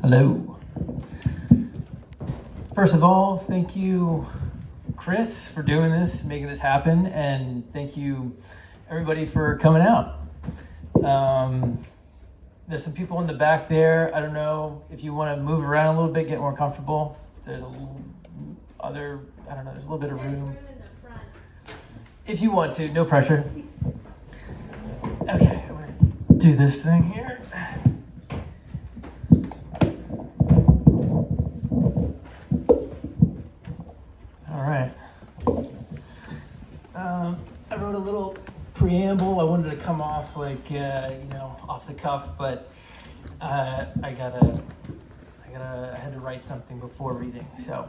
Hello. First of all, thank you, Chris, for doing this, making this happen, and thank you, everybody, for coming out. There's some people in the back there. I don't know if you want to move around a little bit, get more comfortable. There's a little there's a little bit of room. There's room in the front. If you want to, no pressure. Okay, I'm gonna do this thing here. All right. I wrote a little preamble. I wanted to come off off the cuff, but I had to write something before reading. So,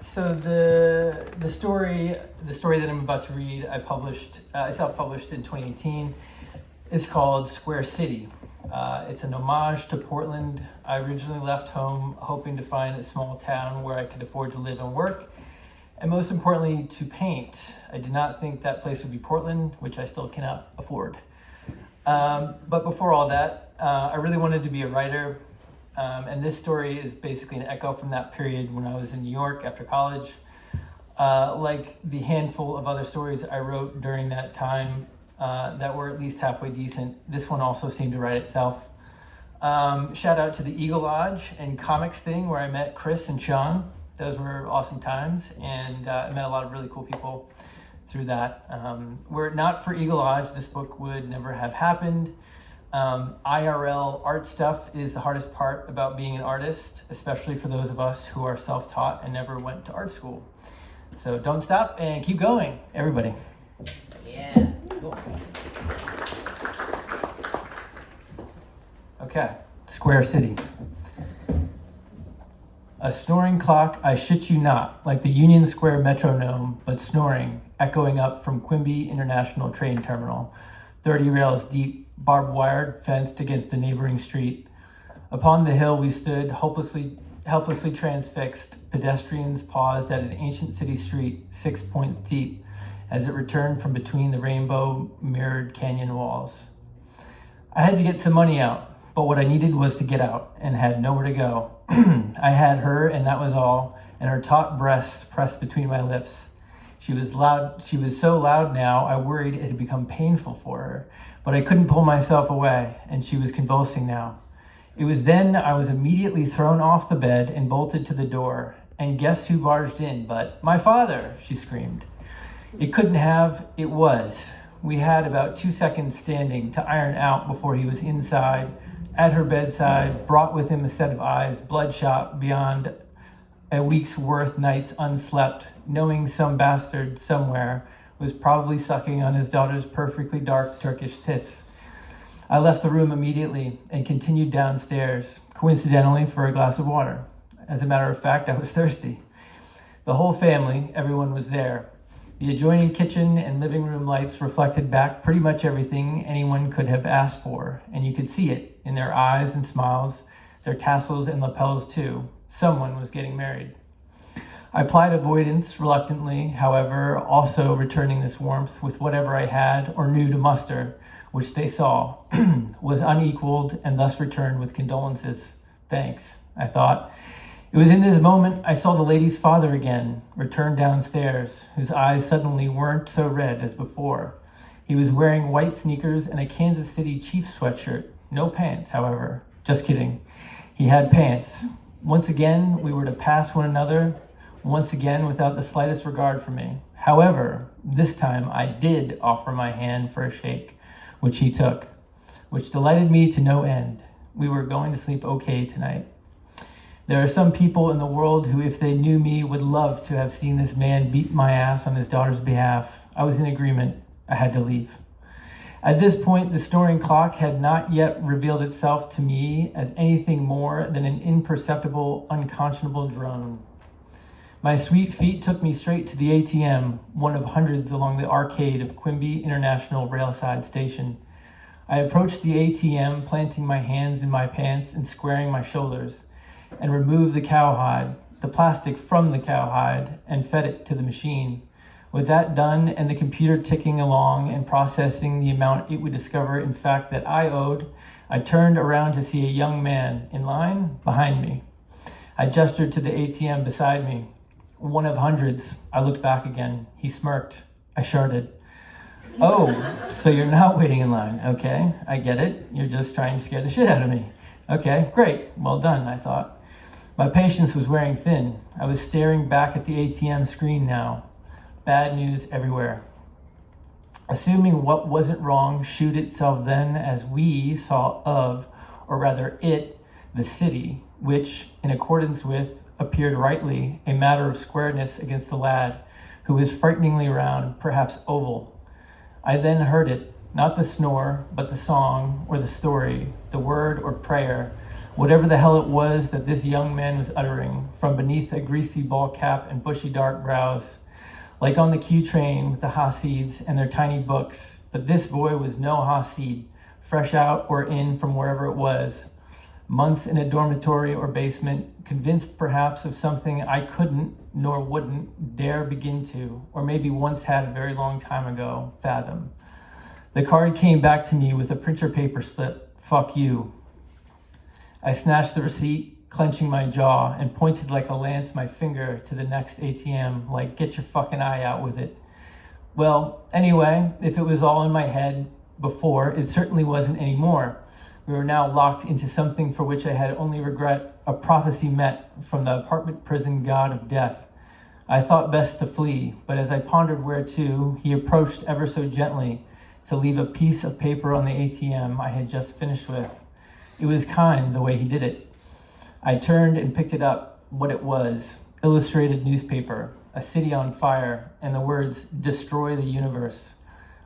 So the story that I'm about to read, I self-published in 2018. It's called Square City. It's an homage to Portland. I originally left home hoping to find a small town where I could afford to live and work, and most importantly, to paint. I did not think that place would be Portland, which I still cannot afford. But before all that, I really wanted to be a writer. And this story is basically an echo from that period when I was in New York after college. Like the handful of other stories I wrote during that time that were at least halfway decent, this one also seemed to write itself. Shout out to the Eagle Lodge and Comics Thing, where I met Chris and Sean. Those were awesome times, and I met a lot of really cool people through that. Were it not for Eagle Lodge, this book would never have happened. IRL art stuff is the hardest part about being an artist, especially for those of us who are self-taught and never went to art school. So don't stop and keep going, everybody. Yeah. Cool. Okay, Square City. A snoring clock, I shit you not, like the Union Square metronome, but snoring, echoing up from Quimby International Train Terminal, 30 rails deep, barbed wired, fenced against the neighboring street. Upon the hill we stood, helplessly transfixed. Pedestrians paused at an ancient city street, 6 points deep, as it returned from between the rainbow-mirrored canyon walls. I had to get some money out, but what I needed was to get out, and had nowhere to go. I had her, and that was all, and her taut breasts pressed between my lips. She was so loud now, I worried it had become painful for her, but I couldn't pull myself away, and she was convulsing now. It was then I was immediately thrown off the bed and bolted to the door, and guess who barged in but my father, she screamed. It couldn't have, it was. We had about 2 seconds standing to iron out before he was inside, at her bedside, brought with him a set of eyes, bloodshot beyond a week's worth nights unslept, knowing some bastard somewhere was probably sucking on his daughter's perfectly dark Turkish tits. I left the room immediately and continued downstairs, coincidentally for a glass of water. As a matter of fact, I was thirsty. The whole family, everyone was there. The adjoining kitchen and living room lights reflected back pretty much everything anyone could have asked for, and you could see it in their eyes and smiles, their tassels and lapels too. Someone was getting married. I plied avoidance reluctantly, however, also returning this warmth with whatever I had or knew to muster, which they saw was unequaled, and thus returned with condolences. Thanks, I thought. It was in this moment I saw the lady's father again, return downstairs, whose eyes suddenly weren't so red as before. He was wearing white sneakers and a Kansas City Chiefs sweatshirt. No pants, however. Just kidding. He had pants. Once again, we were to pass one another, once again without the slightest regard for me. However, this time I did offer my hand for a shake, which he took, which delighted me to no end. We were going to sleep okay tonight. There are some people in the world who, if they knew me, would love to have seen this man beat my ass on his daughter's behalf. I was in agreement. I had to leave. At this point, the snoring clock had not yet revealed itself to me as anything more than an imperceptible, unconscionable drone. My sweet feet took me straight to the ATM, one of hundreds along the arcade of Quimby International Railside Station. I approached the ATM, planting my hands in my pants and squaring my shoulders, and removed the cowhide, the plastic from the cowhide, and fed it to the machine, With that done and the computer ticking along and processing the amount it would discover, in fact, that I owed, I turned around to see a young man in line behind me. I gestured to the ATM beside me. One of hundreds. I looked back again. He smirked. I shouted, "Oh, so you're not waiting in line. Okay, I get it. You're just trying to scare the shit out of me. Okay, great. Well done," I thought. My patience was wearing thin. I was staring back at the ATM screen now. Bad news everywhere. Assuming what wasn't wrong shewed itself then as we saw of, or rather it, the city, which, in accordance with, appeared rightly a matter of squareness against the lad, who was frighteningly round, perhaps oval. I then heard it, not the snore, but the song, or the story, the word or prayer, whatever the hell it was that this young man was uttering, from beneath a greasy ball cap and bushy dark brows, like on the Q train with the Hasids and their tiny books. But this boy was no Hasid, fresh out or in from wherever it was. Months in a dormitory or basement, convinced perhaps of something I couldn't, nor wouldn't, dare begin to, or maybe once had a very long time ago, fathom. The card came back to me with a printer paper slip. Fuck you. I snatched the receipt, clenching my jaw, and pointed like a lance my finger to the next ATM, like, get your fucking eye out with it. Well, anyway, if it was all in my head before, it certainly wasn't anymore. We were now locked into something for which I had only regret, a prophecy met from the apartment prison god of death. I thought best to flee, but as I pondered where to, he approached ever so gently to leave a piece of paper on the ATM I had just finished with. It was kind the way he did it. I turned and picked it up, what it was, illustrated newspaper, a city on fire, and the words, "Destroy the universe."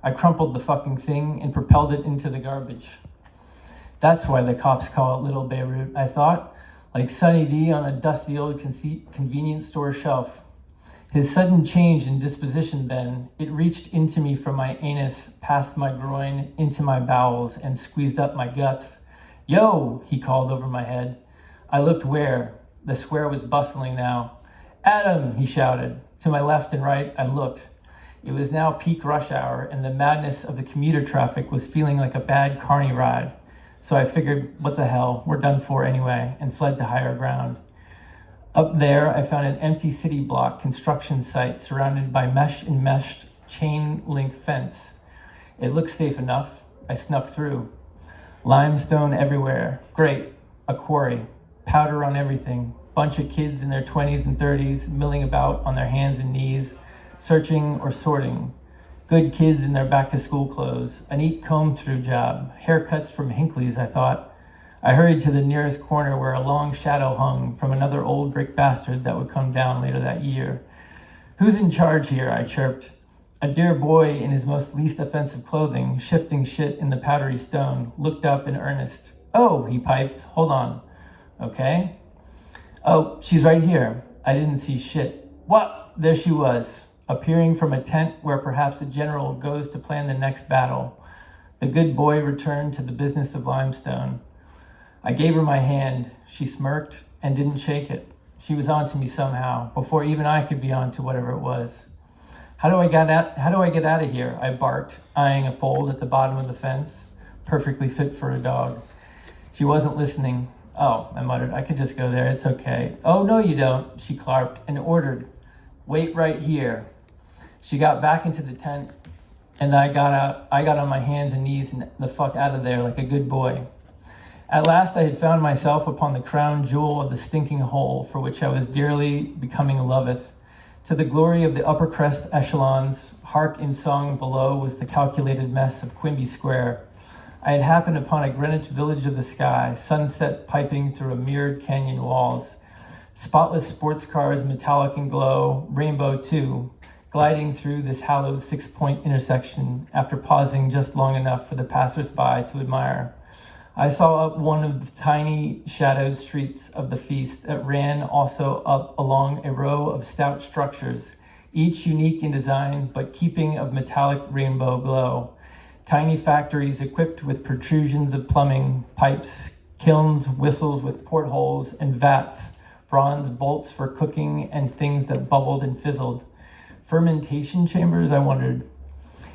I crumpled the fucking thing and propelled it into the garbage. That's why the cops call it Little Beirut, I thought, like Sunny D on a dusty old convenience store shelf. His sudden change in disposition then, it reached into me from my anus, past my groin, into my bowels, and squeezed up my guts. "Yo," he called over my head. I looked where. The square was bustling now. "Adam," he shouted. To my left and right, I looked. It was now peak rush hour, and the madness of the commuter traffic was feeling like a bad carny ride. So I figured, what the hell, we're done for anyway, and fled to higher ground. Up there, I found an empty city block construction site surrounded by meshed chain link fence. It looked safe enough. I snuck through. Limestone everywhere. Great. A quarry. Powder on everything. Bunch of kids in their 20s and 30s milling about on their hands and knees, searching or sorting. Good kids in their back-to-school clothes. A neat comb-through job. Haircuts from Hinckley's, I thought. I hurried to the nearest corner where a long shadow hung from another old brick bastard that would come down later that year. "Who's in charge here?" I chirped. A dear boy in his most least offensive clothing, shifting shit in the powdery stone, looked up in earnest. "Oh," he piped. "Hold on." "Okay." "Oh, she's right here." I didn't see shit. What? There she was, appearing from a tent where perhaps a general goes to plan the next battle. The good boy returned to the business of limestone. I gave her my hand. She smirked and didn't shake it. She was on to me somehow, before even I could be on to whatever it was. How do I get out of here?" I barked, eyeing a fold at the bottom of the fence, perfectly fit for a dog. She wasn't listening. "Oh," I muttered, "I could just go there. It's okay." "Oh, no, you don't," she clarped and ordered. "Wait right here." She got back into the tent, and I got on my hands and knees and the fuck out of there like a good boy. At last I had found myself upon the crown jewel of the stinking hole for which I was dearly becoming loveth. To the glory of the upper crest echelons, hark in song below was the calculated mess of Quimby Square. I had happened upon a Greenwich village of the sky, sunset piping through a mirrored canyon walls. Spotless sports cars, metallic and glow, rainbow too, gliding through this hallowed 6-point intersection after pausing just long enough for the passers-by to admire. I saw up one of the tiny shadowed streets of the feast that ran also up along a row of stout structures, each unique in design but keeping of metallic rainbow glow. Tiny factories equipped with protrusions of plumbing, pipes, kilns, whistles with portholes and vats, bronze bolts for cooking and things that bubbled and fizzled. Fermentation chambers, I wondered.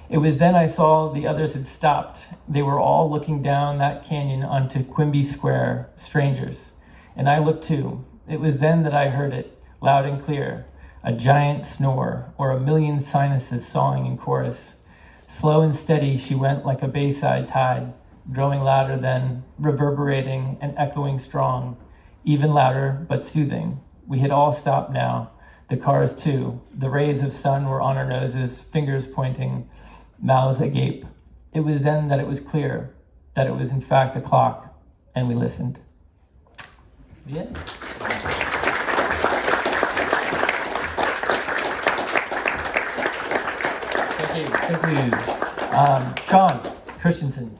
It was then I saw the others had stopped. They were all looking down that canyon onto Quimby Square, strangers. And I looked too. It was then that I heard it, loud and clear, a giant snore, or a million sinuses sawing in chorus. Slow and steady she went like a bayside tide, growing louder then, reverberating and echoing strong, even louder but soothing. We had all stopped now, the cars too. The rays of sun were on our noses, fingers pointing, mouths agape. It was then that it was clear that it was in fact a clock, and we listened. The end. Thank you. Sean Christensen.